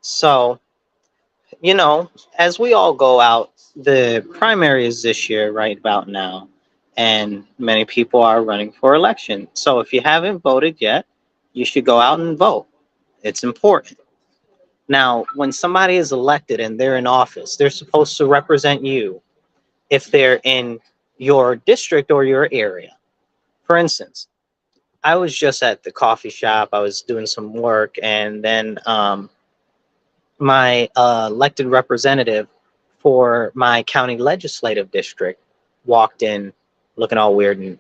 So, you know, as we all go out, the primary is this year, right about now, and many people are running for election. So, if you haven't voted yet, you should go out and vote. It's important. Now, when somebody is elected and they're in office, they're supposed to represent you if they're in your district or your area. For instance, I was just at the coffee shop. I was doing some work, and then my elected representative for my county legislative district walked in looking all weird and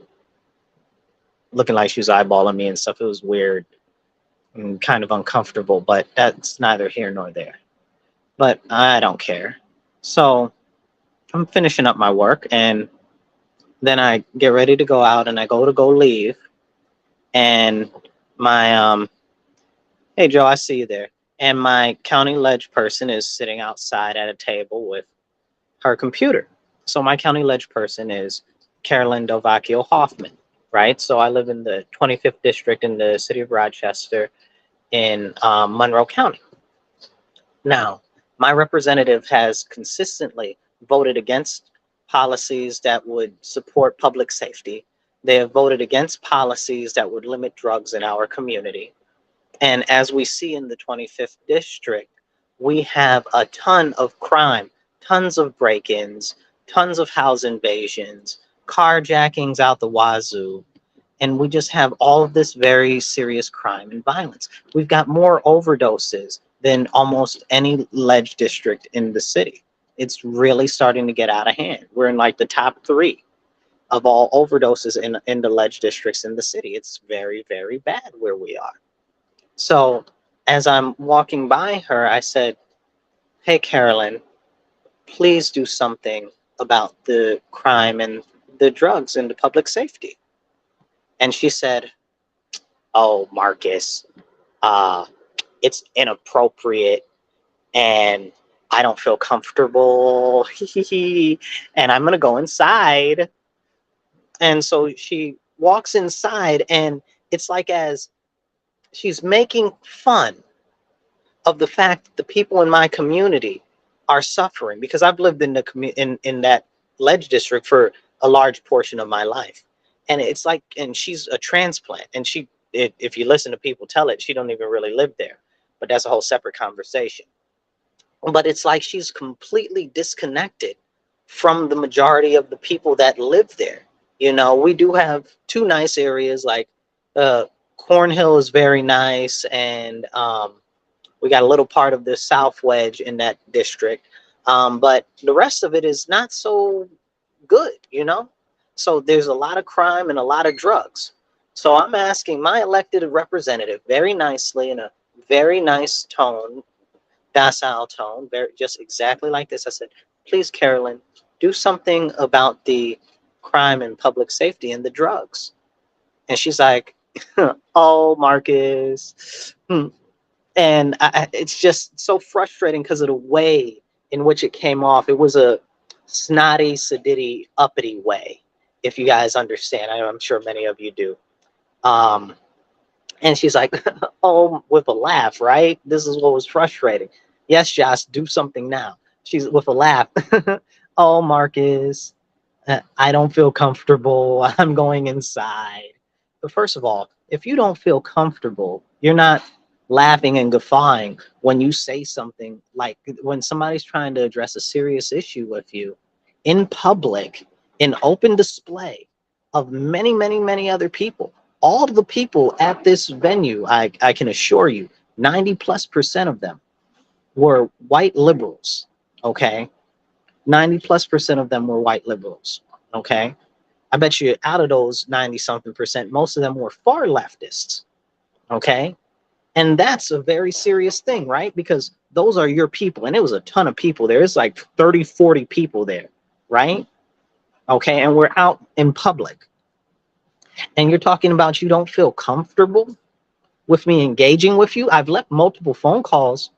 looking like she was eyeballing me and stuff. It was weird and kind of uncomfortable, but that's neither here nor there. But I don't care. So I'm finishing up my work, and then I get ready to go out and I go leave, and my hey Joe, I see you there. And my county ledge person is sitting outside at a table with her computer. So my county ledge person is Carolyn Delvechio Hoffman, right? So I live in the 25th district in the city of Rochester in Monroe County. Now, my representative has consistently voted against policies that would support public safety. They have voted against policies that would limit drugs in our community. And as we see in the 25th district, we have a ton of crime, tons of break-ins, tons of house invasions, carjackings out the wazoo, and we just have all of this very serious crime and violence. We've got more overdoses than almost any ledge district in the city. It's really starting to get out of hand. We're in like the top 3 of all overdoses in the ledge districts in the city. It's very, very bad where we are. So as I'm walking by her, I said, "Hey, Carolyn, please do something about the crime and the drugs and the public safety." And she said, "Oh, Marcus, uh, it's inappropriate and I don't feel comfortable. And I'm going to go inside." And so she walks inside, and it's like as she's making fun of the fact that the people in my community are suffering, because I've lived in in that ledge district for a large portion of my life. And it's like, and she's a transplant, and if you listen to people tell it, she don't even really live there. But that's a whole separate conversation. But it's like she's completely disconnected from the majority of the people that live there. You know, we do have 2 nice areas, like Cornhill is very nice, and we got a little part of the South Wedge in that district. But the rest of it is not so good, you know? So there's a lot of crime and a lot of drugs. So I'm asking my elected representative very nicely, in a very nice tone, docile tone, very just exactly like this. I said, "Please, Carolyn, do something about the crime and public safety and the drugs." And she's like, "Oh, Marcus." And it's just so frustrating because of the way in which it came off. It was a snotty, sedity, uppity way, if you guys understand. I'm sure many of you do. Um, and she's like, "Oh," with a laugh, right? This is what was frustrating. "Yes, Josh, do something now." She's with a laugh. "Oh, Marcus, I don't feel comfortable. I'm going inside." But first of all, if you don't feel comfortable, you're not laughing and guffawing when you say something, like when somebody's trying to address a serious issue with you in public, in open display of many, many, many other people. All of the people at this venue, I can assure you, 90+% of them were white liberals. Okay. 90+% of them were white liberals. Okay. I bet you out of those 90 something percent, most of them were far leftists. Okay. And that's a very serious thing, right? Because those are your people. And it was a ton of people there. It's like 30, 40 people there, right? Okay. And we're out in public. And you're talking about you don't feel comfortable with me engaging with you. I've left multiple phone calls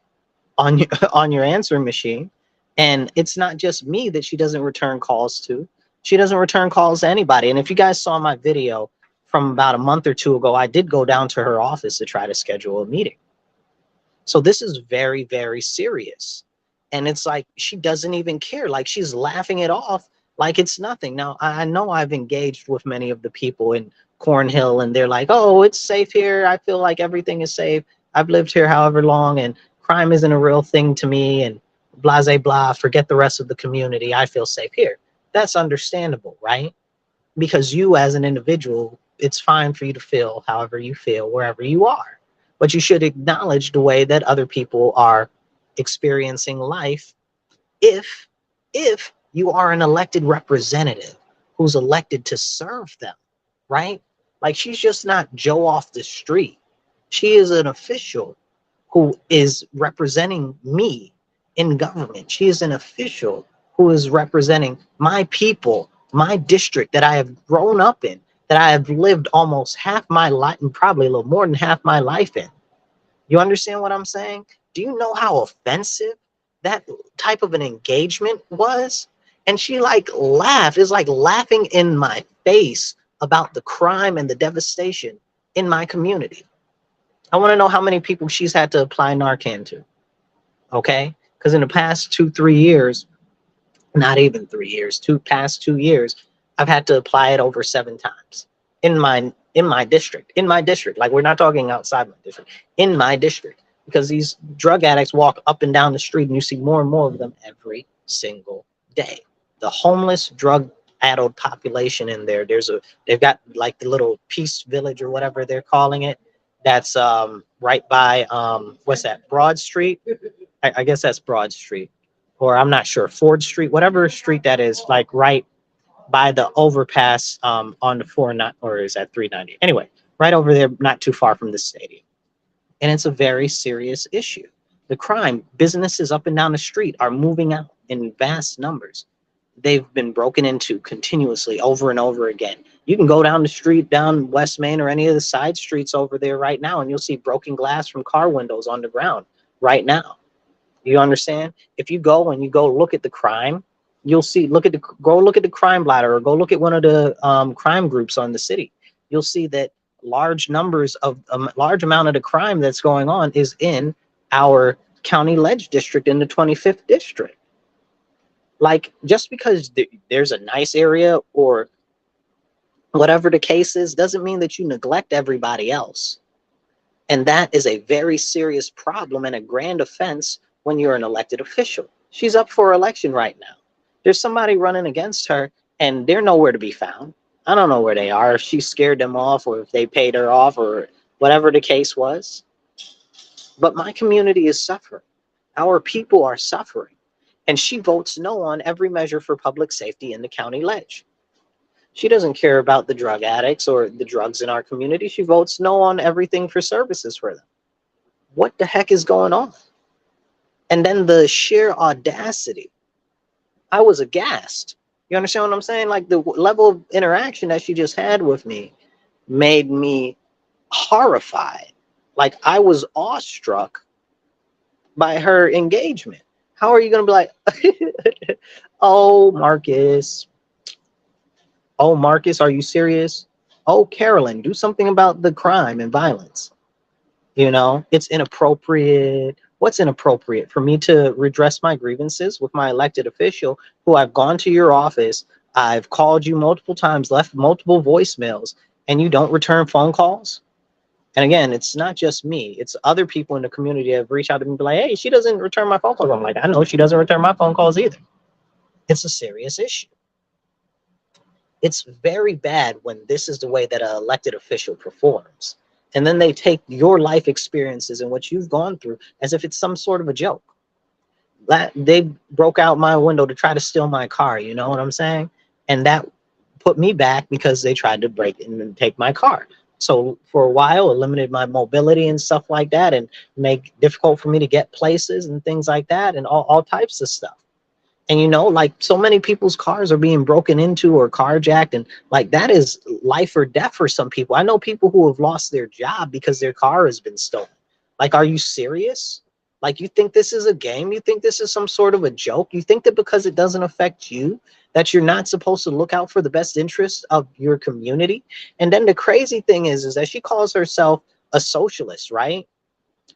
on your on your answering machine. And it's not just me that she doesn't return calls to. She doesn't return calls to anybody. And if you guys saw my video from about a month or 2 ago, I did go down to her office to try to schedule a meeting. So this is very, very serious. And it's like she doesn't even care. Like she's laughing it off like it's nothing. Now, I know I've engaged with many of the people in Cornhill, and they're like, oh, it's safe here. I feel like everything is safe. I've lived here however long, and crime isn't a real thing to me, and blah, blah, blah. Forget the rest of the community. I feel safe here. That's understandable, right? Because you as an individual, it's fine for you to feel however you feel wherever you are, but you should acknowledge the way that other people are experiencing life if if you are an elected representative who's elected to serve them, right? Like she's just not Joe off the street. She is an official who is representing me in government. She is an official who is representing my people, my district that I have grown up in, that I have lived almost half my life, and probably a little more than half my life in. You understand what I'm saying? Do you know how offensive that type of an engagement was? And she like laughed. It's like laughing in my face about the crime and the devastation in my community. I want to know how many people she's had to apply Narcan to. Okay? Because in the past 2, 3 years, not even 3 years, past 2 years, I've had to apply it over 7 times in my district. In my district. Like we're not talking outside my district. In my district. Because these drug addicts walk up and down the street and you see more and more of them every single day. The homeless drug addled population in there. They've got like the little Peace Village or whatever they're calling it. That's right by what's that? Broad Street. I guess that's Broad Street, or I'm not sure, Ford Street, whatever street that is, like right by the overpass on the 49, or is that 390? Anyway, right over there, not too far from the stadium. And it's a very serious issue. The crime, businesses up and down the street are moving out in vast numbers. They've been broken into continuously over and over again. You can go down the street, down West Main or any of the side streets over there right now, and you'll see broken glass from car windows on the ground right now. You understand? If you go and you go look at the crime, you'll see, go look at the crime blotter or go look at one of the crime groups on the city. You'll see that large numbers of large amount of the crime that's going on is in our county ledge district in the 25th district. Like just because there's a nice area or whatever the case is, doesn't mean that you neglect everybody else. And that is a very serious problem and a grand offense when you're an elected official. She's up for election right now. There's somebody running against her and they're nowhere to be found. I don't know where they are, if she scared them off or if they paid her off or whatever the case was. But my community is suffering. Our people are suffering. And she votes no on every measure for public safety in the county ledge. She doesn't care about the drug addicts or the drugs in our community. She votes no on everything for services for them. What the heck is going on? And then the sheer audacity. I was aghast. You understand what I'm saying? Like the level of interaction that she just had with me made me horrified. Like I was awestruck by her engagement. How are you going to be like, oh, Marcus. Oh, Marcus, are you serious? Oh, Carolyn, do something about the crime and violence. You know, it's inappropriate. What's inappropriate? For me to redress my grievances with my elected official who I've gone to your office, I've called you multiple times, left multiple voicemails, and you don't return phone calls? And again, it's not just me. It's other people in the community that have reached out to me and be like, hey, she doesn't return my phone calls. I'm like, I know she doesn't return my phone calls either. It's a serious issue. It's very bad when this is the way that an elected official performs. And then they take your life experiences and what you've gone through as if it's some sort of a joke. They broke out my window to try to steal my car, you know what I'm saying? And that put me back because they tried to break in and take my car. So for a while, it limited my mobility and stuff like that and make it difficult for me to get places and things like that and all types of stuff. And, you know, like so many people's cars are being broken into or carjacked. And like that is life or death for some people. I know people who have lost their job because their car has been stolen. Like, are you serious? Like, you think this is a game? You think this is some sort of a joke? You think that because it doesn't affect you, that you're not supposed to look out for the best interests of your community? And then the crazy thing is that she calls herself a socialist, right?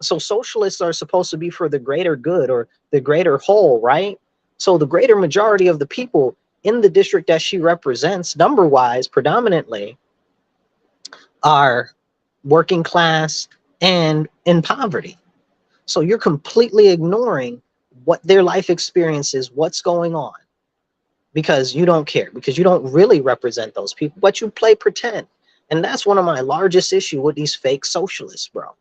So socialists are supposed to be for the greater good or the greater whole, right? So the greater majority of the people in the district that she represents, number wise, predominantly, are working class and in poverty. So you're completely ignoring what their life experience is, what's going on, because you don't care, because you don't really represent those people, but you play pretend. And that's one of my largest issue with these fake socialists, bro,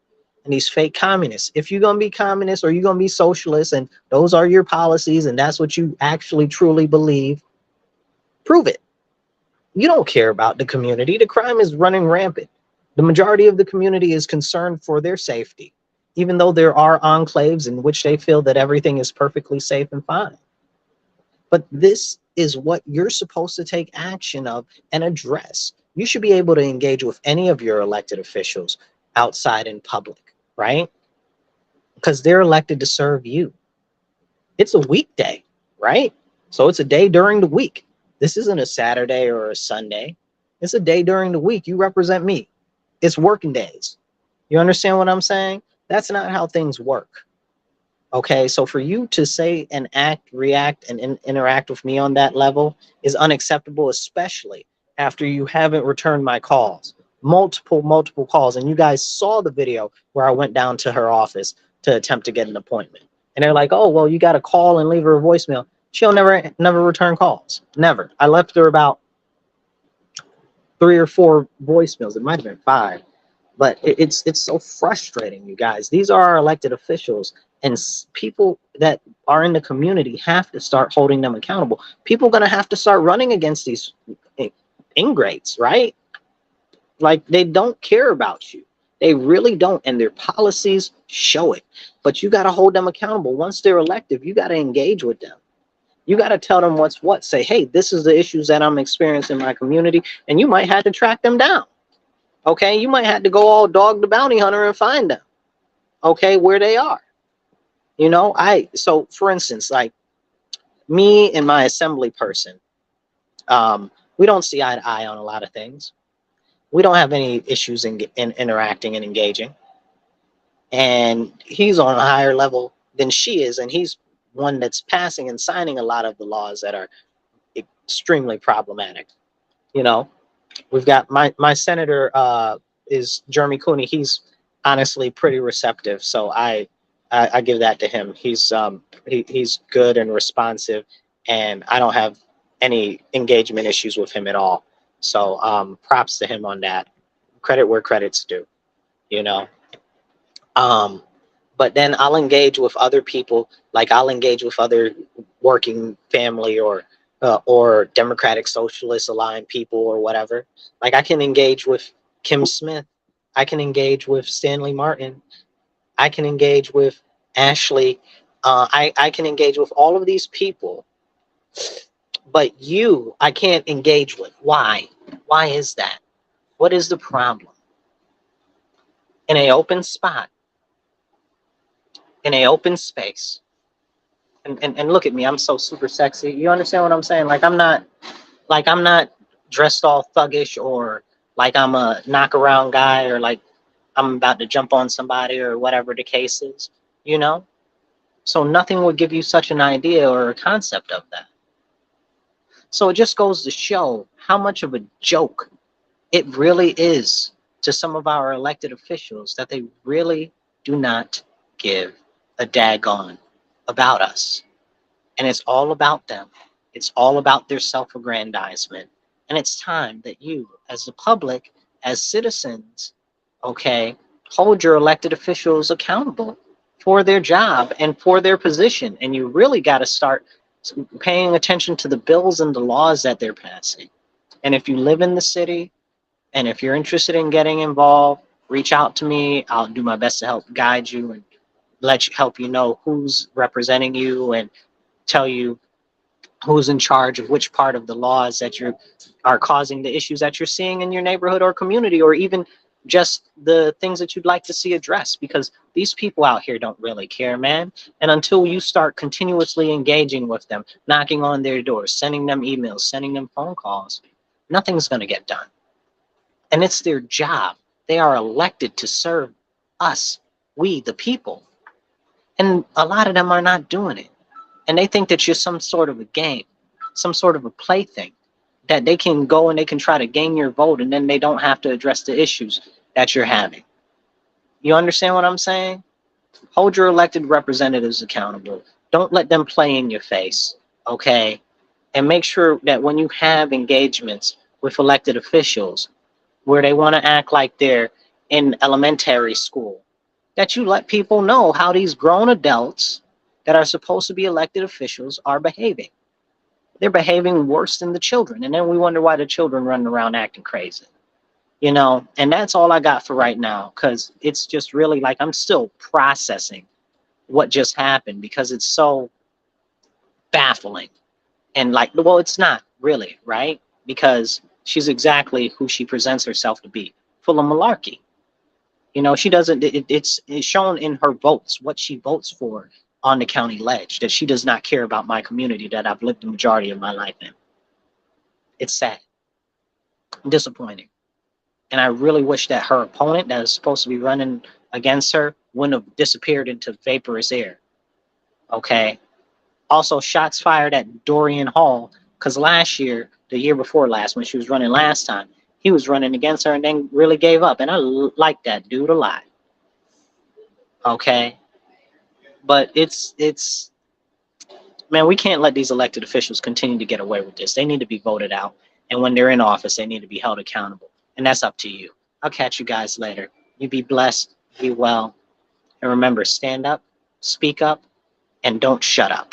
and these fake communists. If you're gonna be communist or you're gonna be socialist, and those are your policies, and that's what you actually truly believe, prove it. You don't care about the community. The crime is running rampant. The majority of the community is concerned for their safety, even though there are enclaves in which they feel that everything is perfectly safe and fine. But this is what you're supposed to take action of and address. You should be able to engage with any of your elected officials outside in public, right? Because they're elected to serve you. It's a weekday, right? So it's a day during the week. This isn't a Saturday or a Sunday. It's a day during the week. You represent me. It's working days. You understand what I'm saying? That's not how things work. Okay, so for you to say and act, react, and interact with me on that level is unacceptable, especially after you haven't returned my calls. Multiple calls. And you guys saw the video where I went down to her office to attempt to get an appointment. And they're like, oh, well, you got to call and leave her a voicemail. She'll never return calls. Never. I left her about 3 or 4 voicemails. It might have been 5. But it's so frustrating, you guys. These are our elected officials, and people that are in the community have to start holding them accountable. People are going to have to start running against these ingrates, right? Like, they don't care about you. They really don't, and their policies show it. But you got to hold them accountable. Once they're elected, you got to engage with them. You got to tell them what's what. Say, hey, this is the issues that I'm experiencing in my community, and you might have to track them down. Okay, you might have to go all dog the bounty hunter and find them. Okay, where they are. So for instance, like me and my assembly person, we don't see eye to eye on a lot of things. We don't have any issues in interacting and engaging. And he's on a higher level than she is, and he's one that's passing and signing a lot of the laws that are extremely problematic. You know, we've got my senator is Jeremy Cooney. He's honestly pretty receptive, so I give that to him. He's good and responsive, and I don't have any engagement issues with him at all. So props to him on that. Credit where credit's due, you know. But then I'll engage with other people, like I'll engage with other working family or democratic socialist aligned people or whatever. Like I can engage with Kim Smith. I can engage with Stanley Martin. I can engage with Ashley. I can engage with all of these people, but I can't engage with. Why? Why is that? What is the problem? In an open spot, in an open space, and look at me, I'm so super sexy. You understand what I'm saying? I'm not dressed all thuggish or like I'm a knock around guy or like I'm about to jump on somebody or whatever the case is, you know? So nothing would give you such an idea or a concept of that. So it just goes to show how much of a joke it really is to some of our elected officials that they really do not give a daggone about us. And it's all about them. It's all about their self-aggrandizement. And it's time that you, as the public, as citizens, okay, hold your elected officials accountable for their job and for their position. And you really got to start paying attention to the bills and the laws that they're passing. And if you live in the city and if you're interested in getting involved, reach out to me. I'll do my best to help guide you and help you know who's representing you and tell you who's in charge of which part of the laws that are causing the issues that you're seeing in your neighborhood or community, or even just the things that you'd like to see addressed, because these people out here don't really care, man. And until you start continuously engaging with them, knocking on their doors, sending them emails, sending them phone calls, nothing's going to get done. And it's their job. They are elected to serve us, we, the people. And a lot of them are not doing it. And they think that you're some sort of a game, some sort of a plaything, that they can go and they can try to gain your vote and then they don't have to address the issues that you're having. You understand what I'm saying? Hold your elected representatives accountable. Don't let them play in your face, okay? And make sure that when you have engagements with elected officials where they want to act like they're in elementary school, that you let people know how these grown adults that are supposed to be elected officials are behaving. They're behaving worse than the children. And then we wonder why the children running around acting crazy. And that's all I got for right now, because it's just really like I'm still processing what just happened because it's so baffling. And like, well, it's not really, right? Because she's exactly who she presents herself to be, full of malarkey. She doesn't, it's shown in her votes, what she votes for on the county ledge, that she does not care about my community that I've lived the majority of my life in. It's sad, disappointing. And I really wish that her opponent that is supposed to be running against her wouldn't have disappeared into vaporous air. Okay. Also, shots fired at Dorian Hall, because last year, the year before last, when she was running last time, he was running against her and then really gave up. And I like that dude a lot. Okay. But it's man, we can't let these elected officials continue to get away with this. They need to be voted out. And when they're in office, they need to be held accountable. And that's up to you. I'll catch you guys later. You be blessed, be well. And remember, stand up, speak up, and don't shut up.